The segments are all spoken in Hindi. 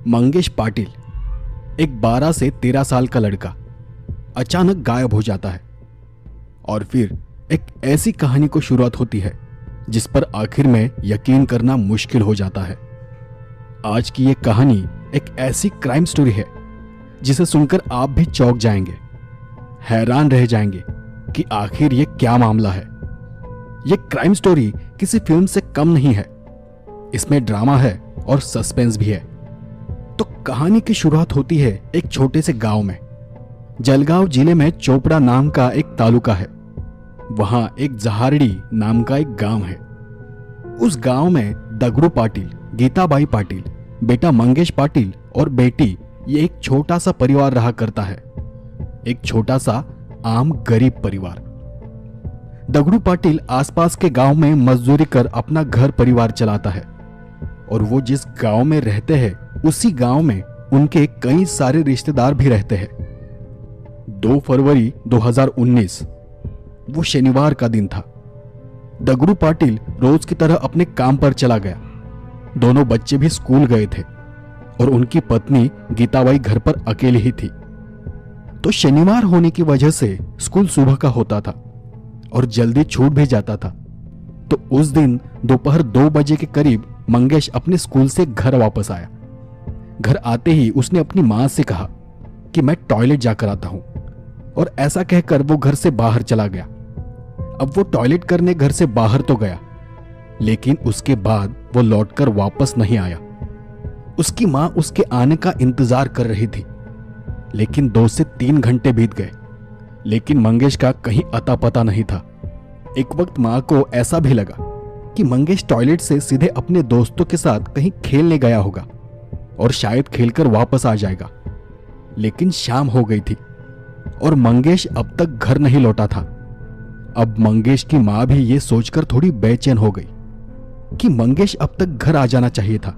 मंगेश पाटिल, एक 12 से 13 साल का लड़का, अचानक गायब हो जाता है। और फिर एक ऐसी कहानी को शुरुआत होती है जिस पर आखिर में यकीन करना मुश्किल हो जाता है। आज की ये कहानी एक ऐसी क्राइम स्टोरी है जिसे सुनकर आप भी चौंक जाएंगे, हैरान रह जाएंगे कि आखिर ये क्या मामला है। ये क्राइम स्टोरी किसी फिल्म से कम नहीं है। इसमें ड्रामा है और सस्पेंस भी है। तो कहानी की शुरुआत होती है एक छोटे से गांव में। जलगांव जिले में चोपड़ा नाम का एक तालुका है। वहां एक जहारड़ी नाम का एक गांव है। उस गांव में दगड़ू पाटिल, गीताबाई पाटिल, बेटा मंगेश पाटिल और बेटी, ये एक छोटा सा परिवार रहा करता है। एक छोटा सा आम गरीब परिवार। दगड़ू पाटिल आसपास के गांव में मजदूरी कर अपना घर परिवार चलाता है और वो जिस गांव में रहते हैं उसी गांव में उनके कई सारे रिश्तेदार भी रहते हैं। 2 फरवरी 2019 वो शनिवार का दिन था। दगड़ू पाटिल रोज की तरह अपने काम पर चला गया। दोनों बच्चे भी स्कूल गए थे और उनकी पत्नी गीताबाई घर पर अकेली ही थी। तो शनिवार होने की वजह से स्कूल सुबह का होता था और जल्दी छूट भी जाता था। तो उस दिन दोपहर 2 बजे के करीब मंगेश अपने स्कूल से घर वापस आया। घर आते ही उसने अपनी मां से कहा कि मैं टॉयलेट जाकर आता हूं, और ऐसा कहकर वो घर से बाहर चला गया। अब वो टॉयलेट करने घर से बाहर तो गया, लेकिन उसके बाद वो लौटकर वापस नहीं आया। उसकी मां उसके आने का इंतजार कर रही थी, लेकिन 2 से 3 घंटे बीत गए, लेकिन मंगेश का कहीं अता पता नहीं था। एक वक्त मां को ऐसा भी लगा कि मंगेश टॉयलेट से सीधे अपने दोस्तों के साथ कहीं खेलने गया होगा और शायद खेलकर वापस आ जाएगा। लेकिन शाम हो गई थी और मंगेश अब तक घर नहीं लौटा था। अब मंगेश की मां भी ये सोचकर थोड़ी बेचैन हो गई कि मंगेश अब तक घर आ जाना चाहिए था,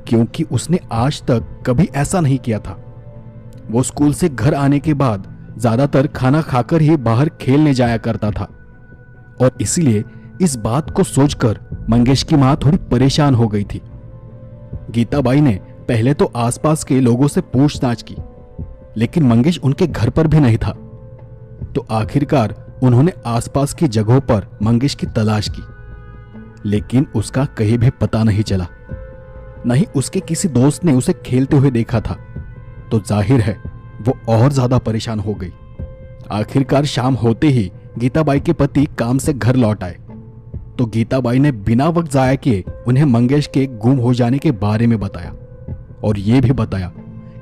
क्योंकि उसने आज तक कभी ऐसा नहीं किया था। वो स्कूल से घर आने के बाद ज्यादातर खाना खाकर ही बाहर खेलने जाया करता था, और इसलिए इस बात को सोचकर मंगेश की मां थोड़ी परेशान हो गई थी। गीताबाई ने पहले तो आसपास के लोगों से पूछताछ की, लेकिन मंगेश उनके घर पर भी नहीं था। तो आखिरकार उन्होंने आसपास की जगहों पर मंगेश की तलाश की, लेकिन उसका कहीं भी पता नहीं चला। नहीं उसके किसी दोस्त ने उसे खेलते हुए देखा था। तो जाहिर है वो और ज्यादा परेशान हो गई। आखिरकार शाम होते ही गीताबाई के पति काम से घर लौट आए। तो गीताबाई ने बिना वक्त जाया किए उन्हें मंगेश के गुम हो जाने के बारे में बताया, और यह भी बताया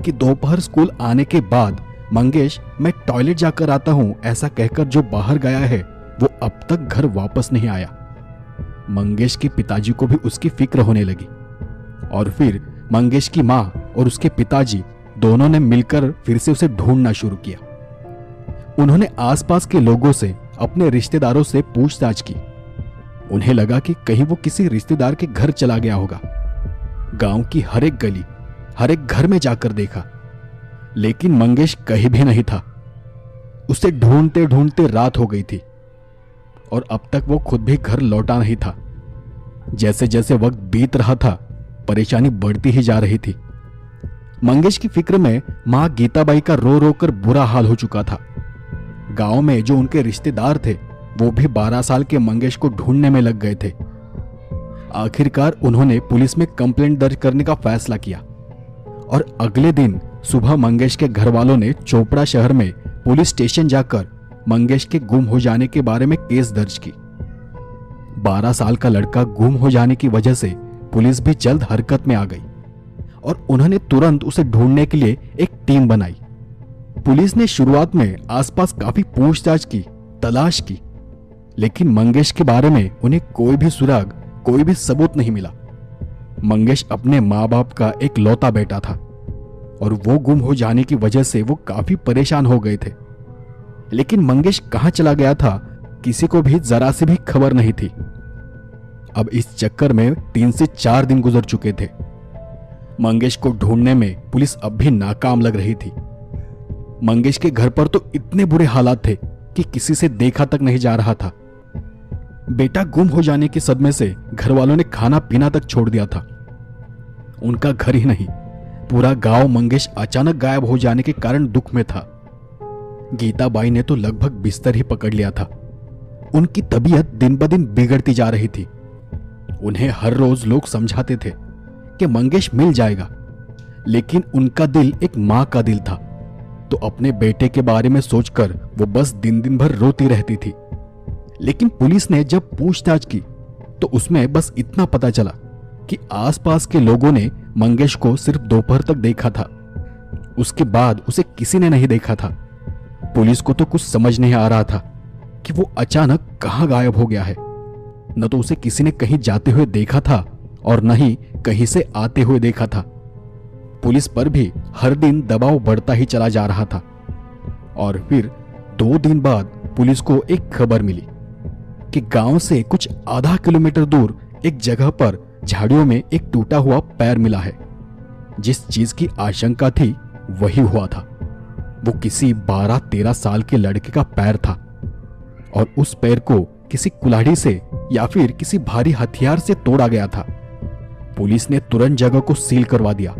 कि दोपहर स्कूल आने के बाद मंगेश मैं टॉयलेट जाकर आता हूं ऐसा कहकर जो बाहर गया है वो अब तक घर वापस नहीं आया। मंगेश के पिताजी को भी उसकी फिक्र होने लगी, और फिर मंगेश की मां और उसके पिताजी दोनों ने मिलकर फिर से उसे ढूंढना शुरू किया। उन्होंने आसपास के लोगों से, अपने रिश्तेदारों से पूछताछ की। उन्हें लगा कि कहीं वो किसी रिश्तेदार के घर चला गया होगा। गांव की हर एक गली, हर एक घर में जाकर देखा, लेकिन मंगेश कहीं भी नहीं था। उसे ढूंढते ढूंढते रात हो गई थी और अब तक वो खुद भी घर लौटा नहीं था। जैसे जैसे वक्त बीत रहा था, परेशानी बढ़ती ही जा रही थी। मंगेश की फिक्र में मां गीताबाई का रो रो कर बुरा हाल हो चुका था। गांव में जो उनके रिश्तेदार थे वो भी 12 साल के मंगेश को ढूंढने में लग गए थे। आखिरकार उन्होंने पुलिस में कंप्लेंट दर्ज करने का फैसला किया, और अगले दिन सुबह मंगेश के घर वालों ने चोपड़ा शहर में पुलिस स्टेशन जाकर मंगेश के गुम हो जाने के बारे में केस दर्ज की। 12 साल का लड़का गुम हो जाने की वजह से पुलिस भी जल्द हरकत में आ गई और उन्होंने तुरंत उसे ढूंढने के लिए एक टीम बनाई। पुलिस ने शुरुआत में आसपास काफी पूछताछ की, तलाश की, लेकिन मंगेश के बारे में उन्हें कोई भी सुराग, कोई भी सबूत नहीं मिला। मंगेश अपने माँ बाप का एक लौता बेटा था और वो गुम हो जाने की वजह से वो काफी परेशान हो गए थे। लेकिन मंगेश कहां चला गया था किसी को भी जरा सी भी खबर नहीं थी। अब इस चक्कर में 3 से 4 दिन गुजर चुके थे। मंगेश को ढूंढने में पुलिस अब भी नाकाम लग रही थी। मंगेश के घर पर तो इतने बुरे हालात थे कि किसी से देखा तक नहीं जा रहा था। बेटा गुम हो जाने के सदमे से घर वालों ने खाना पीना तक छोड़ दिया था। उनका घर ही नहीं पूरा गांव मंगेश अचानक गायब हो जाने के कारण दुख में था। गीताबाई ने तो लगभग बिस्तर ही पकड़ लिया था। उनकी तबीयत दिन ब दिन बिगड़ती जा रही थी। उन्हें हर रोज लोग समझाते थे कि मंगेश मिल जाएगा, लेकिन उनका दिल एक मां का दिल था, तो अपने बेटे के बारे में सोचकर वो बस दिन दिन भर रोती रहती थी। लेकिन पुलिस ने जब पूछताछ की तो उसमें बस इतना पता चला कि आसपास के लोगों ने मंगेश को सिर्फ दोपहर तक देखा था। उसके बाद उसे किसी ने नहीं देखा था। पुलिस को तो कुछ समझ नहीं आ रहा था कि वो अचानक कहां गायब हो गया है। न तो उसे किसी ने कहीं जाते हुए देखा था और न ही कहीं से आते हुए देखा था। पुलिस पर भी हर दिन दबाव बढ़ता ही चला जा रहा था। और फिर 2 दिन बाद पुलिस को एक खबर मिली कि गांव से कुछ आधा किलोमीटर दूर एक जगह पर झाड़ियों में एक टूटा हुआ पैर मिला है। जिस चीज की आशंका थी वही हुआ था। वो किसी 12-13 साल के लड़के का पैर था और उस पैर को किसी कुल्हाड़ी से या फिर किसी भारी हथियार से तोड़ा गया था। पुलिस ने तुरंत जगह को सील करवा दिया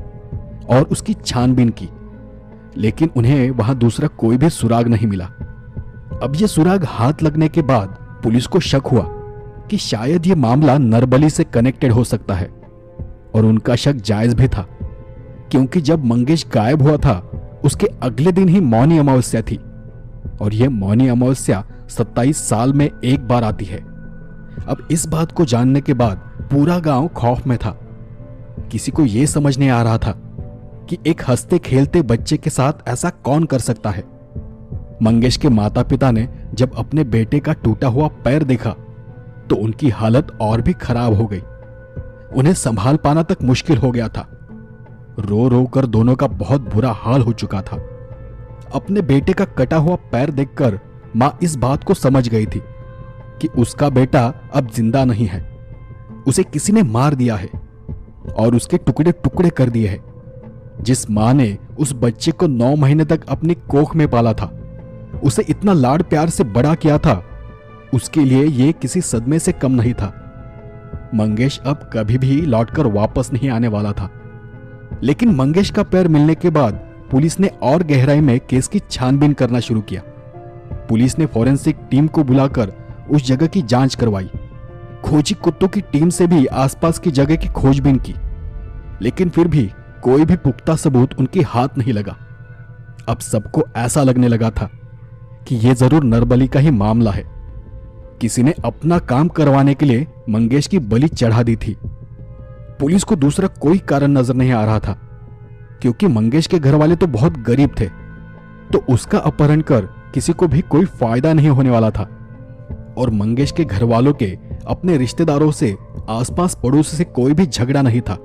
और उसकी छानबीन की, लेकिन उन्हें वहां दूसरा कोई भी सुराग नहीं मिला। अब ये सुराग हाथ लगने के बाद पुलिस को शक हुआ कि शायद ये मामला नरबली से कनेक्टेड हो सकता है, और उनका शक जायज भी था, क्योंकि जब मंगेश गायब हुआ था उसके अगले दिन ही मौनी अमावस्या थी, और यह मौनी अमावस्या 27 साल में एक बार आती है। अब इस बात को जानने के बाद पूरा गांव खौफ में था। किसी को यह समझ नहीं आ रहा था कि एक हंसते खेलते बच्चे के साथ ऐसा कौन कर सकता है। मंगेश के माता पिता ने जब अपने बेटे का टूटा हुआ पैर देखा तो उनकी हालत और भी खराब हो गई। उन्हें संभाल पाना तक मुश्किल हो गया था। रो रो कर दोनों का बहुत बुरा हाल हो चुका था। अपने बेटे का कटा हुआ पैर देखकर मां इस बात को समझ गई थी कि उसका बेटा अब जिंदा नहीं है। उसे किसी ने मार दिया है और उसके टुकड़े टुकड़े कर दिए हैं। जिस मां ने उस बच्चे को 9 महीने तक अपनी कोख में पाला था, उसे इतना लाड प्यार से बड़ा किया था, उसके लिए यह किसी सदमे से कम नहीं था। मंगेश अब कभी भी लौटकर वापस नहीं आने वाला था। लेकिन मंगेश का पैर मिलने के बाद पुलिस ने और गहराई में केस की छानबीन करना शुरू किया। पुलिस ने फॉरेंसिक टीम को बुलाकर उस जगह की जांच करवाई। खोजी कुत्तों की टीम से भी आसपास की जगह की खोजबीन की, लेकिन फिर भी कोई भी पुख्ता सबूत उनके हाथ नहीं लगा। अब सबको ऐसा लगने लगा था कि यह जरूर नरबली का ही मामला है। किसी ने अपना काम करवाने के लिए मंगेश की बलि चढ़ा दी थी। पुलिस को दूसरा कोई कारण नजर नहीं आ रहा था, क्योंकि मंगेश के घर वाले तो बहुत गरीब थे, तो उसका अपहरण कर किसी को भी कोई फायदा नहीं होने वाला था। और मंगेश के घर वालों के अपने रिश्तेदारों से, आसपास पड़ोस से कोई भी झगड़ा नहीं था।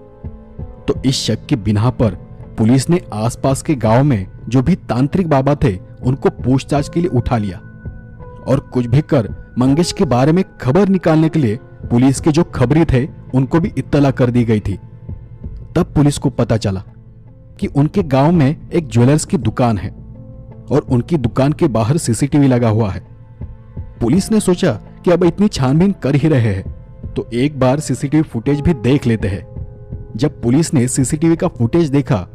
तो इस शक की बिना पर पुलिस ने आसपास के गांव में जो भी तांत्रिक बाबा थे उनको पूछताछ के लिए उठा लिया, और कुछ भी कर मंगेश के बारे में खबर निकालने के लिए पुलिस के जो खबरी थे उनको भी इत्तला कर दी गई थी। तब पुलिस को पता चला कि उनके गांव में एक ज्वेलर्स की दुकान है और उनकी दुकान के बाहर सीसीटीवी लगा हुआ है। पुलिस ने सोचा कि अब इतनी छानबीन कर ही रहे हैं तो एक बार सीसीटीवी फुटेज भी देख लेते हैं। जब पुलिस ने सीसीटीवी का फुटेज देखा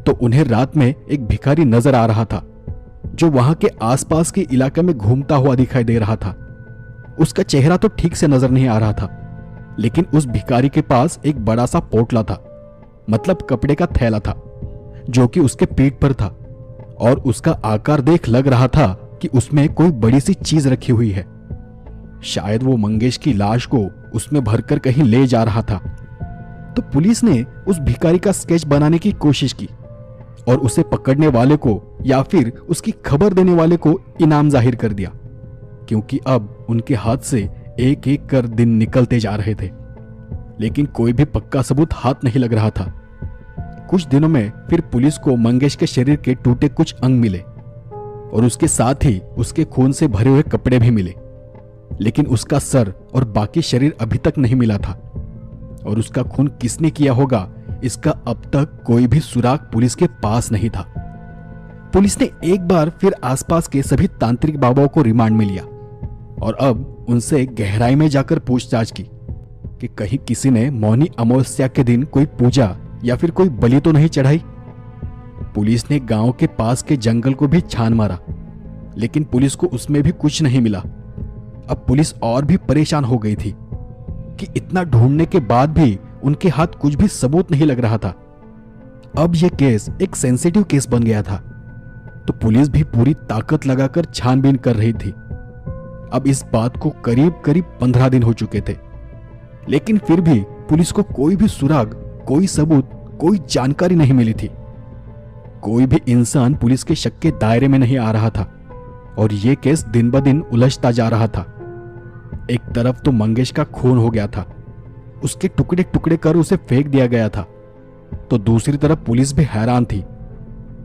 तो उन्हें रात में एक भिखारी नजर आ रहा था, जो वहां के आसपास के इलाके में घूमता हुआ दिखाई दे रहा था। उसका चेहरा तो ठीक से नजर नहीं आ रहा था, लेकिन उस भिखारी के पास एक बड़ा सा पोटला था, मतलब कपड़े का थैला था, जो कि उसके पीठ पर था, और उसका आकार देख लग रहा था कि उसमें कोई बड़ी सी चीज रखी हुई है। शायद वो मंगेश की लाश को उसमें भरकर कहीं ले जा रहा था। तो पुलिस ने उस भिखारी का स्केच बनाने की कोशिश की और उसे पकड़ने वाले को या फिर उसकी खबर देने वाले को इनाम जाहिर कर दिया, क्योंकि अब उनके हाथ से एक एक कर दिन निकलते जा रहे थे, लेकिन कोई भी पक्का सबूत हाथ नहीं लग रहा था। कुछ दिनों में फिर पुलिस को मंगेश के शरीर के टूटे कुछ अंग मिले और उसके साथ ही उसके खून से भरे हुए कपड़े भी मिले, लेकिन उसका सर और बाकी शरीर अभी तक नहीं मिला था, और उसका खून किसने किया होगा इसका अब तक कोई भी सुराग पुलिस के पास नहीं था। पुलिस ने एक बार फिर आसपास के सभी तांत्रिक बाबाओं को रिमांड में लिया और अब उनसे गहराई में जाकर पूछताछ की कि कहीं किसी ने मौनी अमावस्या के दिन कोई पूजा या फिर कोई बलि तो नहीं चढ़ाई। पुलिस ने गांव के पास के जंगल को भी छान मारा, लेकिन पुलिस को उसमें भी कुछ नहीं मिला। अब पुलिस और भी परेशान हो गई थी कि इतना ढूंढने के बाद भी उनके हाथ कुछ भी सबूत नहीं लग रहा था। अब यह केस एक सेंसिटिव केस बन गया था, तो पुलिस भी पूरी ताकत लगाकर छानबीन कर रही थी। अब इस बात को करीब करीब 15 दिन हो चुके थे, लेकिन फिर भी पुलिस को कोई भी सुराग, कोई सबूत, कोई जानकारी नहीं मिली थी। कोई भी इंसान पुलिस के शक के दायरे में नहीं आ रहा था और यह केस दिन ब दिन उलझता जा रहा था। एक तरफ तो मंगेश का खून हो गया था, उसके टुकड़े टुकड़े कर उसे फेंक दिया गया था, तो दूसरी तरफ पुलिस भी हैरान थी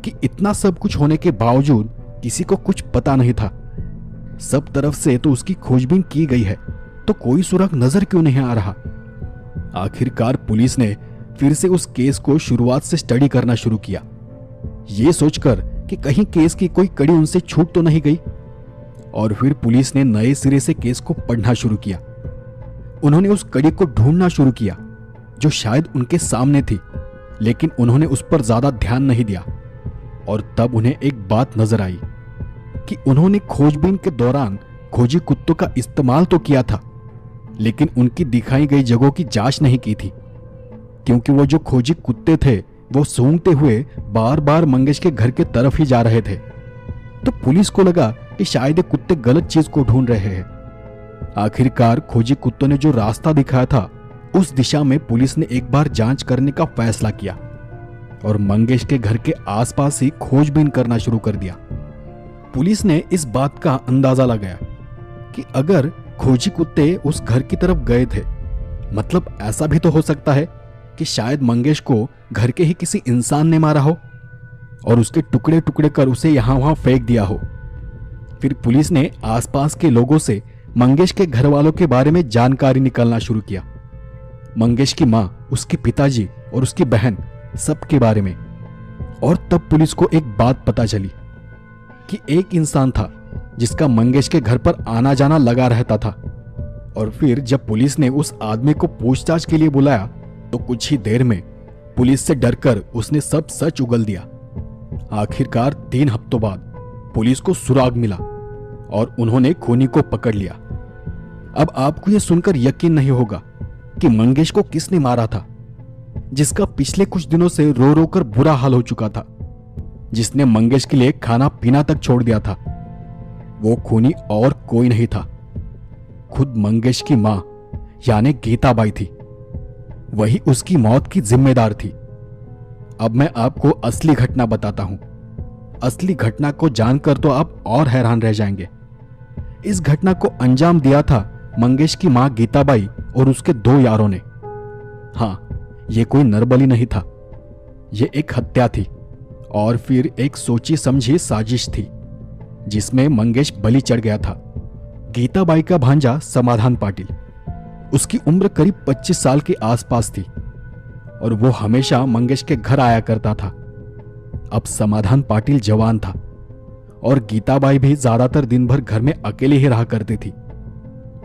कि इतना सब कुछ होने के बावजूद किसी को कुछ पता नहीं था। सब तरफ से तो उसकी खोजबीन की गई है, तो कोई सुराग नजर क्यों नहीं आ रहा। आखिरकार पुलिस ने फिर से उस केस को शुरुआत से स्टडी करना शुरू किया, ये सोचकर कि कहीं केस की कोई कड़ी उनसे छूट तो नहीं गई। और फिर पुलिस ने नए सिरे से केस को पढ़ना शुरू किया। उन्होंने उस कड़ी को ढूंढना शुरू किया जो शायद उनके सामने थी, लेकिन उन्होंने उस पर ज्यादा ध्यान नहीं दिया। और तब उन्हें एक बात नजर आई कि उन्होंने खोजबीन के दौरान खोजी कुत्तों का इस्तेमाल तो किया था, लेकिन उनकी दिखाई गई जगहों की जांच नहीं की थी, क्योंकि वो जो खोजी कुत्ते थे वो सूंघते हुए बार बार मंगेश के घर के तरफ ही जा रहे थे। तो पुलिस को लगा कि शायद ये कुत्ते गलत चीज को ढूंढ रहे हैं। आखिरकार खोजी कुत्तों ने जो रास्ता दिखाया था उस दिशा में पुलिस ने एक बार जांच करने का फैसला किया और मंगेश के घर के आसपास ही खोजबीन करना शुरू कर दिया। पुलिस ने इस बात का अंदाजा लगाया कि अगर खोजी कुत्ते उस घर की तरफ गए थे, मतलब ऐसा भी तो हो सकता है कि शायद मंगेश को घर के ही किसी इंसान ने मारा हो और उसके टुकड़े टुकड़े कर उसे यहां वहां फेंक दिया हो। फिर पुलिस ने आसपास के लोगों से मंगेश के घर वालों के बारे में जानकारी निकालना शुरू किया, मंगेश की मां, उसके पिताजी और उसकी बहन, सबके बारे में। और तब पुलिस को एक बात पता चली कि एक इंसान था जिसका मंगेश के घर पर आना जाना लगा रहता था। और फिर जब पुलिस ने उस आदमी को पूछताछ के लिए बुलाया तो कुछ ही देर में पुलिस से डरकर उसने सब सच उगल दिया। आखिरकार 3 हफ्तों बाद पुलिस को सुराग मिला और उन्होंने खूनी को पकड़ लिया। अब आपको यह सुनकर यकीन नहीं होगा कि मंगेश को किसने मारा था, जिसका पिछले कुछ दिनों से रो रो कर बुरा हाल हो चुका था, जिसने मंगेश के लिए खाना पीना तक छोड़ दिया था। वो खूनी और कोई नहीं था, खुद मंगेश की मां यानी गीताबाई थी। वही उसकी मौत की जिम्मेदार थी। अब मैं आपको असली घटना बताता हूं। असली घटना को जानकर तो आप और हैरान रह जाएंगे। इस घटना को अंजाम दिया था मंगेश की मां गीताबाई और उसके 2 यारों ने। हां, यह कोई नरबली नहीं था, यह एक हत्या थी और फिर एक सोची समझी साजिश थी जिसमें मंगेश बलि चढ़ गया था। गीताबाई का भांजा समाधान पाटिल, उसकी उम्र करीब 25 साल के आसपास थी और वो हमेशा मंगेश के घर आया करता था। अब समाधान पाटिल जवान था और गीताबाई भी ज्यादातर दिन भर घर में अकेले ही रहा करती थी।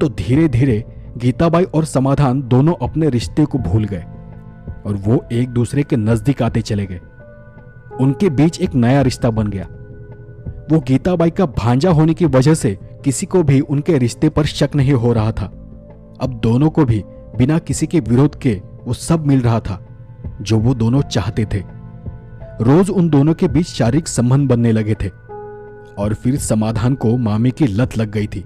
तो धीरे धीरे गीताबाई और समाधान दोनों अपने रिश्ते को भूल गए और वो एक दूसरे के नजदीक आते चले गए। उनके बीच एक नया रिश्ता बन गया। वो गीताबाई का भांजा होने की वजह से किसी को भी उनके रिश्ते पर शक नहीं हो रहा था। अब दोनों को भी बिना किसी के विरोध के वो सब मिल रहा था जो वो दोनों चाहते थे। रोज उन दोनों के बीच शारीरिक संबंध बनने लगे थे और फिर समाधान को मामी की लत लग गई थी।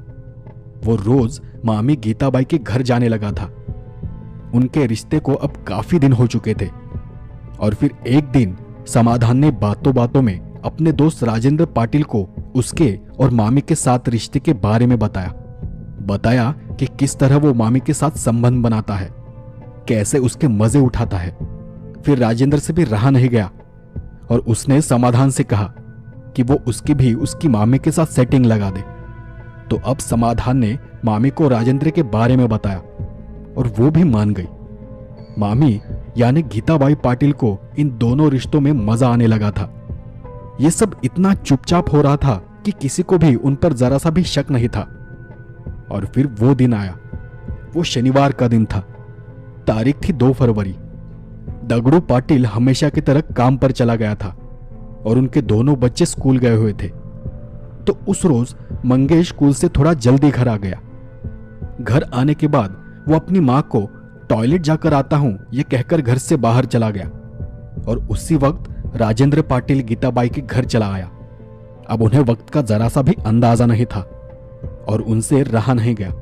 वो रोज मामी गीताबाई के घर जाने लगा था। उनके रिश्ते को अब काफी दिन हो चुके थे और फिर एक दिन समाधान ने बातों बातों में अपने दोस्त राजेंद्र पाटिल को उसके और मामी के साथ रिश्ते के बारे में बताया कि किस तरह वो मामी के साथ संबंध बनाता है, कैसे उसके मजे उठाता है। फिर राजेंद्र से भी रहा नहीं गया और उसने समाधान से कहा कि वो उसकी मामी के साथ सेटिंग लगा दे। तो अब समाधान ने मामी को राजेंद्र के बारे में बताया और वो भी मान गई। मामी यानी गीताबाई पाटिल को इन दोनों रिश्तों में मजा आने लगा था। ये सब इतना चुपचाप हो रहा था कि किसी को भी उन पर जरा सा भी शक नहीं था। और फिर वो दिन आया। वो शनिवार का दिन था। तारीख थी 2 फरवरी। दगड़ू पाटिल हमेशा की तरह काम पर चला गया था और उनके दोनों बच्चे स्कूल गए हुए थे। तो उस रोज मंगेश स्कूल से थोड़ा जल्दी घर आ गया। घर आने के बाद वो अपनी माँ को टॉयलेट जाकर आता हूं ये कहकर घर से बाहर चला गया और उसी वक्त राजेंद्र पाटिल गीताबाई के घर चला आया। अब उन्हें वक्त का जरा सा भी अंदाजा नहीं था और उनसे रहा नहीं गया।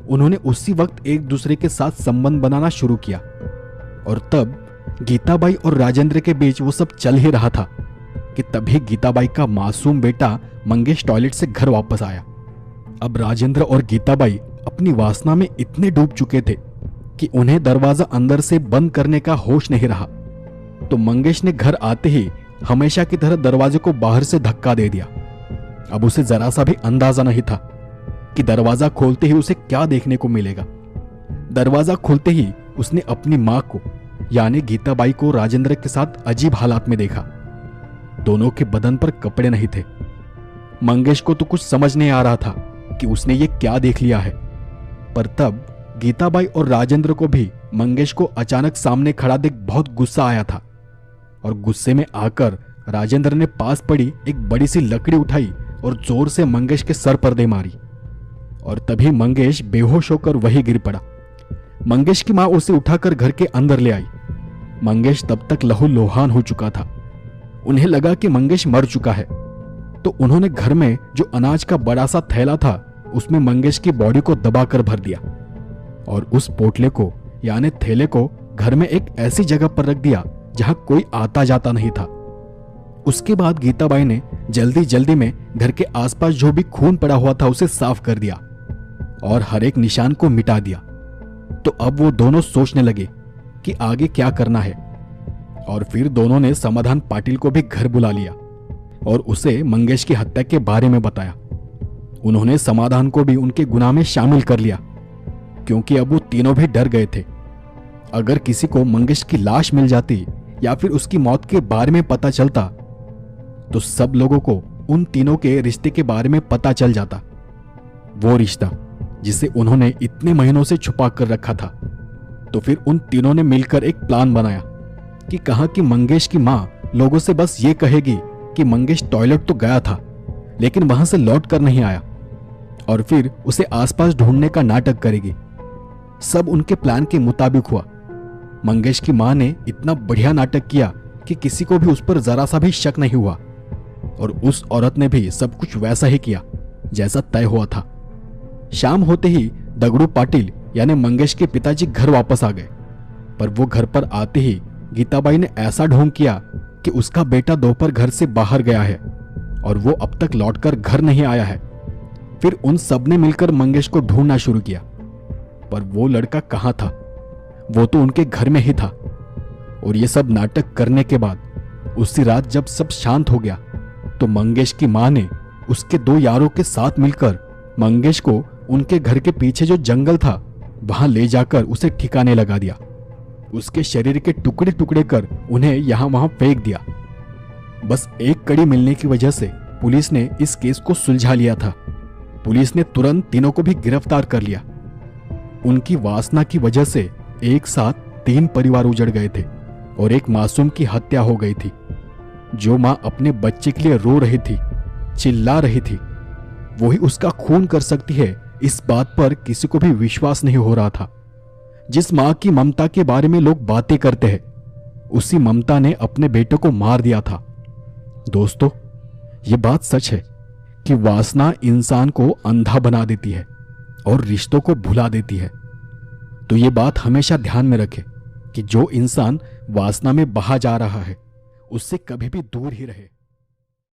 उन्होंने उसी वक्त एक दूसरे के साथ संबंध बनाना शुरू किया और तब गीताबाई और राजेंद्र के बीच वो सब चल ही रहा था कि तभी गीताबाई का मासूम बेटा मंगेश टॉयलेट से घर वापस आया। अब राजेंद्र और गीताबाई अपनी वासना में इतने डूब चुके थे कि उन्हें दरवाजा अंदर से बंद करने का होश नहीं रहा। तो मंगेश ने घर आते ही हमेशा की तरह दरवाजे को बाहर से धक्का दे दिया। अब उसे जरा सा भी अंदाजा नहीं था कि दरवाजा खोलते ही उसे क्या देखने को मिलेगा। दरवाजा खुलते ही उसने अपनी मां को यानी गीताबाई को राजेंद्र के साथ अजीब हालात में देखा। दोनों के बदन पर कपड़े नहीं थे। मंगेश को तो कुछ समझ नहीं आ रहा था कि उसने ये क्या देख लिया है। पर तब गीताबाई और राजेंद्र को भी मंगेश को अचानक सामने खड़ा देख बहुत गुस्सा आया था और गुस्से में आकर राजेंद्र ने पास पड़ी एक बड़ी सी लकड़ी उठाई और जोर से मंगेश के सर पर दे मारी और तभी मंगेश बेहोश होकर वहीं गिर पड़ा। मंगेश की मां उसे उठाकर घर के अंदर ले आई। मंगेश तब तक लहूलुहान हो चुका था। उन्हें लगा कि मंगेश मर चुका है, तो उन्होंने घर में जो अनाज का बड़ा सा थैला था उसमें मंगेश की बॉडी को दबाकर भर दिया और उस पोटले को यानी थैले को घर में एक ऐसी जगह पर रख दिया जहां कोई आता जाता नहीं था। उसके बाद गीताबाई ने जल्दी जल्दी में घर के आसपास जो भी खून पड़ा हुआ था उसे साफ कर दिया और हर एक निशान को मिटा दिया। तो अब वो दोनों सोचने लगे कि आगे क्या करना है और फिर दोनों ने समाधान पाटिल को भी घर बुला लिया और उसे मंगेश की हत्या के बारे में बताया। उन्होंने समाधान को भी उनके गुनाह में शामिल कर लिया क्योंकि अब वो तीनों भी डर गए थे। अगर किसी को मंगेश की लाश मिल जाती या फिर उसकी मौत के बारे में पता चलता तो सब लोगों को उन तीनों के रिश्ते के बारे में पता चल जाता। वो रिश्ता जिसे उन्होंने इतने महीनों से छुपा कर रखा था। तो फिर उन तीनों ने मिलकर एक प्लान बनाया कि कहा कि मंगेश की मां लोगों से बस ये कहेगी कि मंगेश टॉयलेट तो गया था लेकिन वहां से लौट कर नहीं आया और फिर उसे आसपास ढूंढने का नाटक करेगी। सब उनके प्लान के मुताबिक हुआ। मंगेश की मां ने इतना बढ़िया नाटक किया कि किसी को भी उस पर जरा सा भी शक नहीं हुआ और उस औरत ने भी सब कुछ वैसा ही किया जैसा तय हुआ था। शाम होते ही दगड़ू पाटिल यानी मंगेश के पिताजी घर वापस आ गए, पर वो घर पर आते ही गीताबाई ने ऐसा ढोंग किया कि उसका बेटा दोपहर घर से बाहर गया है और वो अब तक लौटकर घर नहीं आया है। फिर उन सब ने मिलकर मंगेश को ढूंढना शुरू किया, पर वो लड़का कहाँ था? वो तो उनके घर में ही था। और ये सब नाटक करने के बाद उसी रात जब सब शांत हो गया तो मंगेश की मां ने उसके दो यारों के साथ मिलकर मंगेश को उनके घर के पीछे जो जंगल था वहां ले जाकर उसे ठिकाने लगा दिया। उसके शरीर के टुकड़े टुकड़े कर उन्हें यहां वहां फेंक दिया। बस एक कड़ी मिलने की वजह से पुलिस ने इस केस को सुलझा लिया था। पुलिस ने तुरंत तीनों को भी गिरफ्तार कर लिया। उनकी वासना की वजह से एक साथ 3 परिवार उजड़ गए थे और एक मासूम की हत्या हो गई थी। जो मां अपने बच्चे के लिए रो रही थी, चिल्ला रही थी, वही उसका खून कर सकती है, इस बात पर किसी को भी विश्वास नहीं हो रहा था। जिस मां की ममता के बारे में लोग बातें करते हैं, उसी ममता ने अपने बेटे को मार दिया था। दोस्तों, ये बात सच है कि वासना इंसान को अंधा बना देती है और रिश्तों को भुला देती है। तो ये बात हमेशा ध्यान में रखें कि जो इंसान वासना में बहा जा रहा है उससे कभी भी दूर ही रहे।